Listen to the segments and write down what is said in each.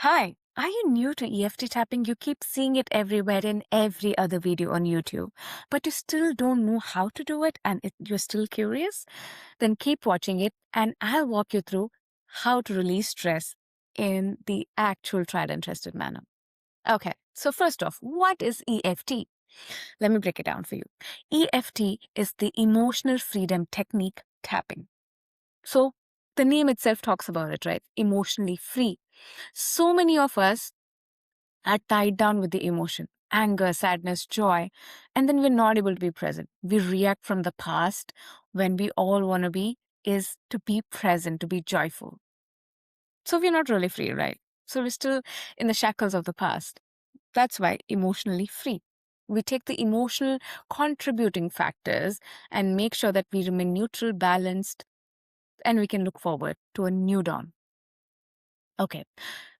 Hi, are you new to EFT tapping? You keep seeing it everywhere in every other video on YouTube, but you still don't know how to do it and you're still curious? Then keep watching it and I'll walk you through how to release stress in the actual tried and trusted manner. Okay, so first off, what is EFT? Let me break it down for you. EFT is the emotional freedom technique tapping. So the name itself talks about it, right? Emotionally free. So many of us are tied down with the emotion, anger, sadness, joy, and then we're not able to be present. We react from the past when we all want to be is to be present, to be joyful. So we're not really free, right? So we're still in the shackles of the past. That's why emotionally free. We take the emotional contributing factors and make sure that we remain neutral, balanced, and we can look forward to a new dawn. Okay,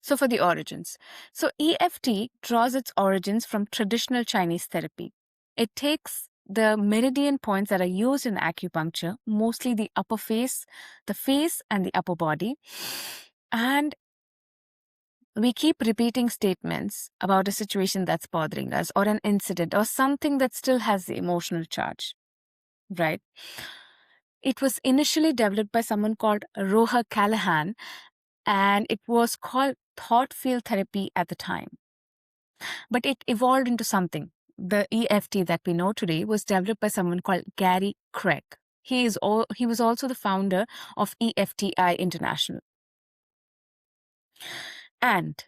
so for the origins. So EFT draws its origins from traditional Chinese therapy. It takes the meridian points that are used in acupuncture, mostly the upper face, the face and the upper body. And we keep repeating statements about a situation that's bothering us or an incident or something that still has the emotional charge, right? It was initially developed by someone called Roha Callahan, and it was called thought field therapy at the time. But it evolved into something. The EFT that we know today was developed by someone called Gary Craig. He was also the founder of EFTI International. And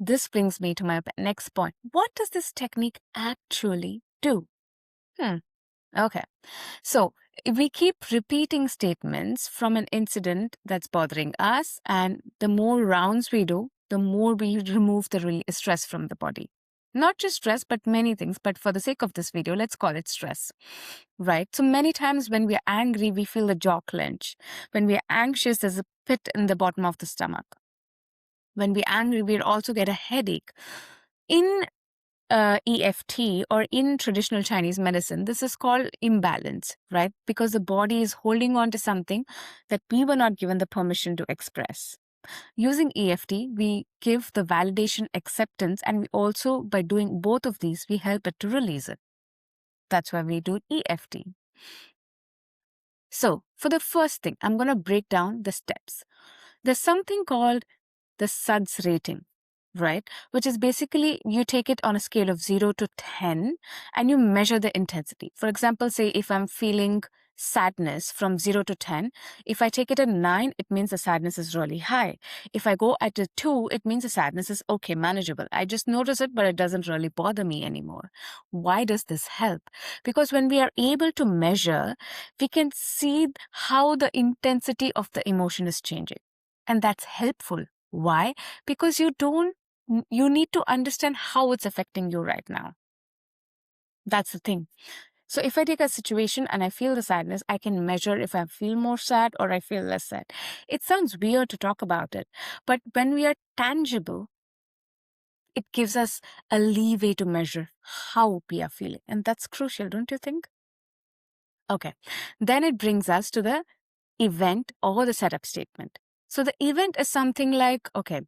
this brings me to my next point. What does this technique actually do? Okay. So we keep repeating statements from an incident that's bothering us, and the more rounds we do, the more we remove the stress from the body. Not just stress, but many things. But for the sake of this video, let's call it stress, right? So many times when we are angry, we feel the jaw clench. When we are anxious, there's a pit in the bottom of the stomach. When we're angry, we also get a headache. In EFT or in traditional Chinese medicine, this is called imbalance, right? Because the body is holding on to something that we were not given the permission to express. Using EFT, we give the validation, acceptance, and we also, by doing both of these, we help it to release it. That's why we do EFT. So, for the first thing, I'm going to break down the steps. There's something called the SUDS rating, right? Which is basically you take it on a scale of 0 to 10 and you measure the intensity. For example, say if I'm feeling sadness from 0 to 10, if I take it at 9, it means the sadness is really high. If I go at a 2, it means the sadness is okay, manageable. I just notice it, but it doesn't really bother me anymore. Why does this help? Because when we are able to measure, we can see how the intensity of the emotion is changing. And that's helpful. Why? Because you need to understand how it's affecting you right now. That's the thing. So if I take a situation and I feel the sadness, I can measure if I feel more sad or I feel less sad. It sounds weird to talk about it, but when we are tangible, it gives us a leeway to measure how we are feeling. And that's crucial, don't you think? Okay. Then it brings us to the event or the setup statement. So the event is something like, okay,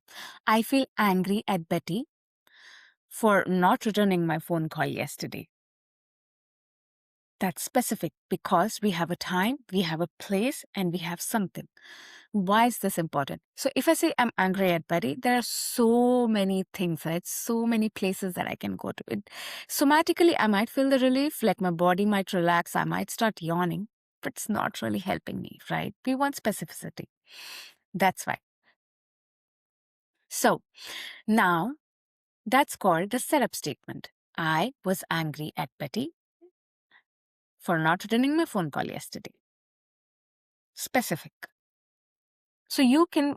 I feel angry at Betty for not returning my phone call yesterday. That's specific because we have a time, we have a place, and we have something. Why is this important? So if I say I'm angry at Betty, there are so many things, right? So many places that I can go to. Somatically, I might feel the relief, like my body might relax, I might start yawning, but it's not really helping me, right? We want specificity. That's why. So now that's called the setup statement. I was angry at Betty for not returning my phone call yesterday. Specific. So you can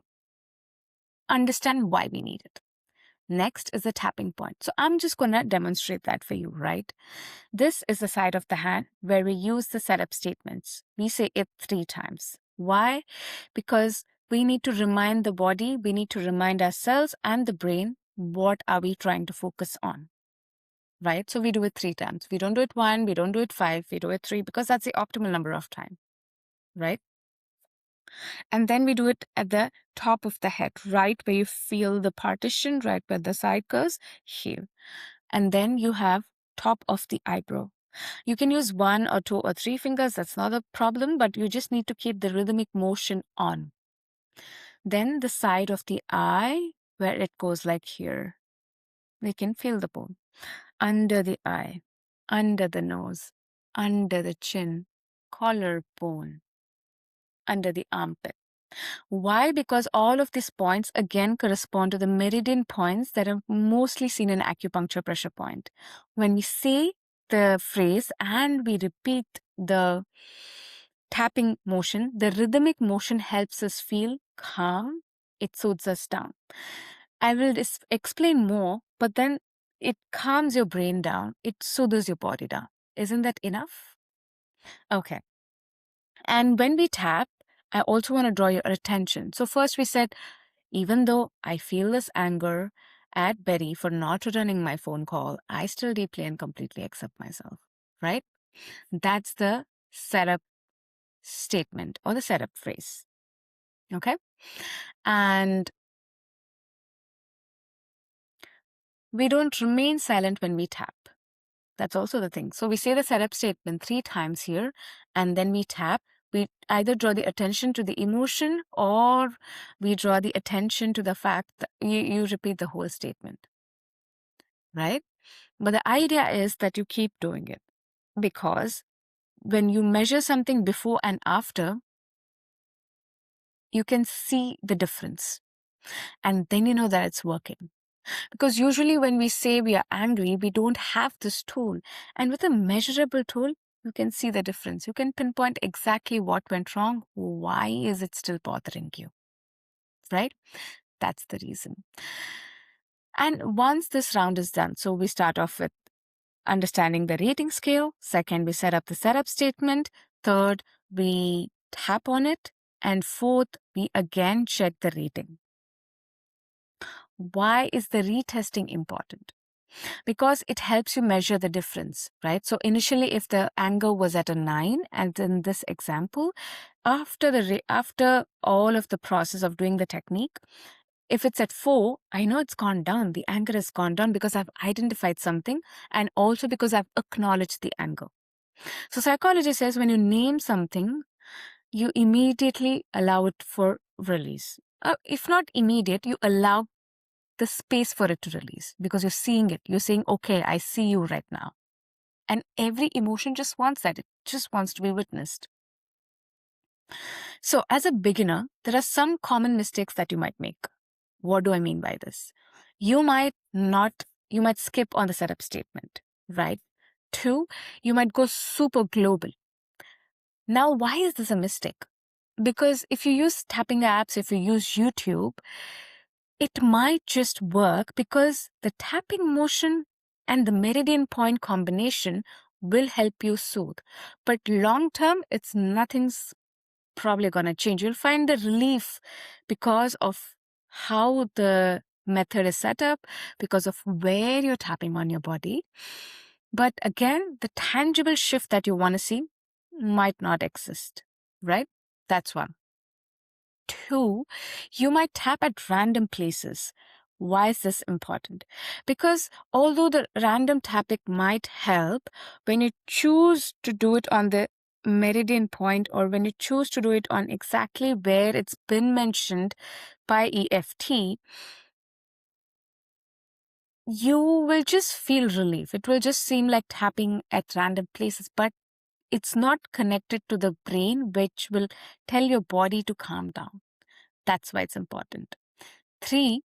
understand why we need it. Next is the tapping point. So I'm just going to demonstrate that for you, right? This is the side of the hand where we use the setup statements. We say it 3 times. Why? Because we need to remind the body, we need to remind ourselves and the brain, what are we trying to focus on? Right? So we do it 3 times. We don't do it 1, we don't do it 5, we do it 3 because that's the optimal number of time. Right? And then we do it at the top of the head, right where you feel the partition, right where the side goes, here. And then you have top of the eyebrow. You can use 1 or 2 or 3 fingers, that's not a problem, but you just need to keep the rhythmic motion on. Then the side of the eye, where it goes like here. We can feel the bone. Under the eye, under the nose, under the chin, collarbone, under the armpit. Why? Because all of these points again correspond to the meridian points that are mostly seen in acupuncture pressure point. When we say the phrase and we repeat the tapping motion, the rhythmic motion helps us feel calm. It soothes us down. I will explain more, but then it calms your brain down. It soothes your body down. Isn't that enough? Okay. And when we tap, I also want to draw your attention. So first we said, even though I feel this anger at Betty for not returning my phone call, I still deeply and completely accept myself, right? That's the setup statement or the setup phrase, okay? And we don't remain silent when we tap. That's also the thing. So we say the setup statement 3 times here, and then we tap. We either draw the attention to the emotion or we draw the attention to the fact that you repeat the whole statement, right? But the idea is that you keep doing it, because when you measure something before and after, you can see the difference. And then you know that it's working. Because usually when we say we are angry, we don't have this tool. And with a measurable tool, you can see the difference. You can pinpoint exactly what went wrong. Why is it still bothering you? Right? That's the reason. And once this round is done, so we start off with understanding the rating scale. Second, we set up the setup statement. Third, we tap on it. And fourth, we again check the rating. Why is the retesting important? Because it helps you measure the difference, right? So initially, if the anger was at a 9, and in this example, after all of the process of doing the technique, if it's at 4, I know it's gone down. The anger has gone down because I've identified something and also because I've acknowledged the anger. So psychology says when you name something, you immediately allow it for release. If not immediate, you allow the space for it to release because you're seeing it. You're saying, okay, I see you right now. And every emotion just wants that. It just wants to be witnessed. So as a beginner, there are some common mistakes that you might make. What do I mean by this? You might skip on the setup statement, right? 2, you might go super global. Now, why is this a mistake? Because if you use tapping apps, if you use YouTube, it might just work because the tapping motion and the meridian point combination will help you soothe. But long term, nothing's probably going to change. You'll find the relief because of how the method is set up, because of where you're tapping on your body. But again, the tangible shift that you want to see might not exist, right? That's one. 2, you might tap at random places. Why is this important? Because although the random tapping might help, when you choose to do it on the meridian point or when you choose to do it on exactly where it's been mentioned by EFT, you will just feel relief. It will just seem like tapping at random places, but it's not connected to the brain, which will tell your body to calm down. That's why it's important. 3,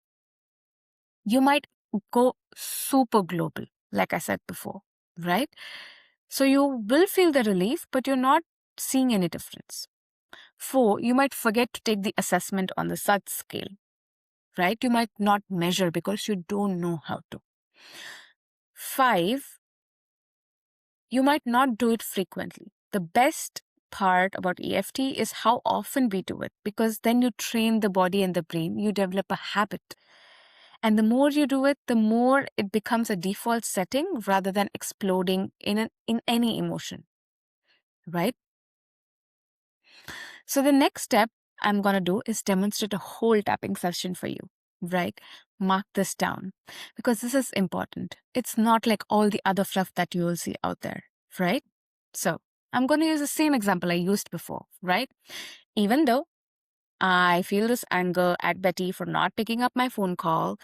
you might go super global, like I said before, right? So you will feel the relief, but you're not seeing any difference. 4, you might forget to take the assessment on the SUD scale, right? You might not measure because you don't know how to. 5, you might not do it frequently. The best part about EFT is how often we do it, because then you train the body and the brain, you develop a habit. And the more you do it, the more it becomes a default setting rather than exploding in any emotion, right? So the next step, I'm going to do is demonstrate a whole tapping session for you, right? Mark this down because this is important. It's not like all the other fluff that you will see out there, right? So I'm going to use the same example I used before, right? Even though I feel this anger at Betty for not picking up my phone call,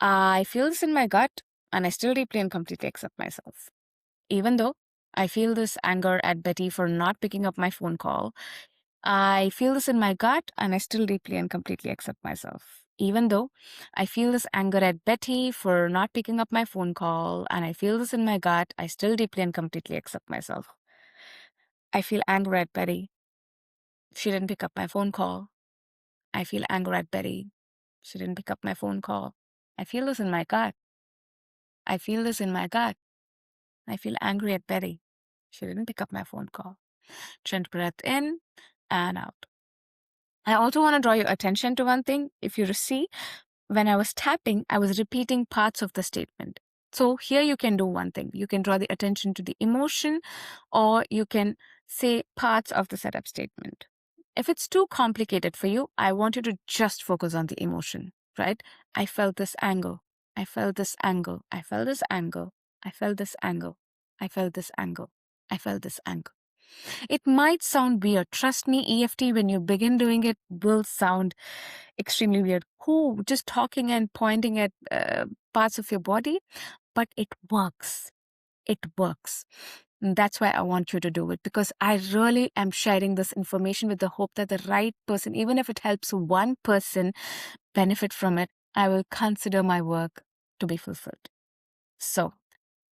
I feel this in my gut and I still deeply and completely accept myself. Even though I feel this anger at Betty for not picking up my phone call, I feel this in my gut and I still deeply and completely accept myself. Even though I feel this anger at Betty for not picking up my phone call and I feel this in my gut, I still deeply and completely accept myself. I feel anger at Betty. She didn't pick up my phone call. I feel anger at Betty. She didn't pick up my phone call. I feel this in my gut. I feel this in my gut. I feel angry at Betty. She didn't pick up my phone call. Trent breath in and out. I also want to draw your attention to one thing. If you see, when I was tapping, I was repeating parts of the statement. So here you can do one thing. You can draw the attention to the emotion, or you can say parts of the setup statement. If it's too complicated for you, I want you to just focus on the emotion, right? I felt this anger. I felt this anger. I felt this anger. I felt this anger. I felt this anger. I felt this anger. It might sound weird. Trust me, EFT, when you begin doing it, will sound extremely weird. Who just talking and pointing at parts of your body, but it works. It works. And that's why I want you to do it, because I really am sharing this information with the hope that the right person, even if it helps one person benefit from it, I will consider my work to be fulfilled. So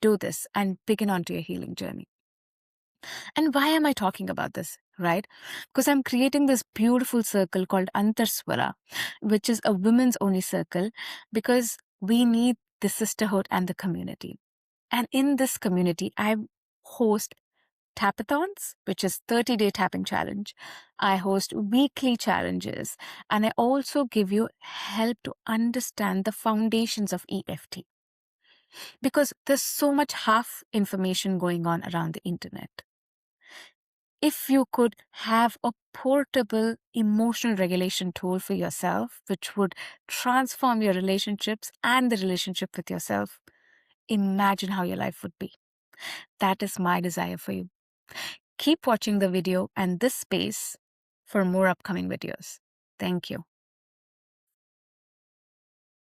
do this and begin onto your healing journey. And why am I talking about this, right? Because I'm creating this beautiful circle called Antarswara, which is a women's only circle, because we need the sisterhood and the community. And in this community, I host tapathons, which is 30-day tapping challenge. I host weekly challenges, and I also give you help to understand the foundations of EFT. Because there's so much half information going on around the internet. If you could have a portable emotional regulation tool for yourself, which would transform your relationships and the relationship with yourself, imagine how your life would be. That is my desire for you. Keep watching the video and this space for more upcoming videos. Thank you.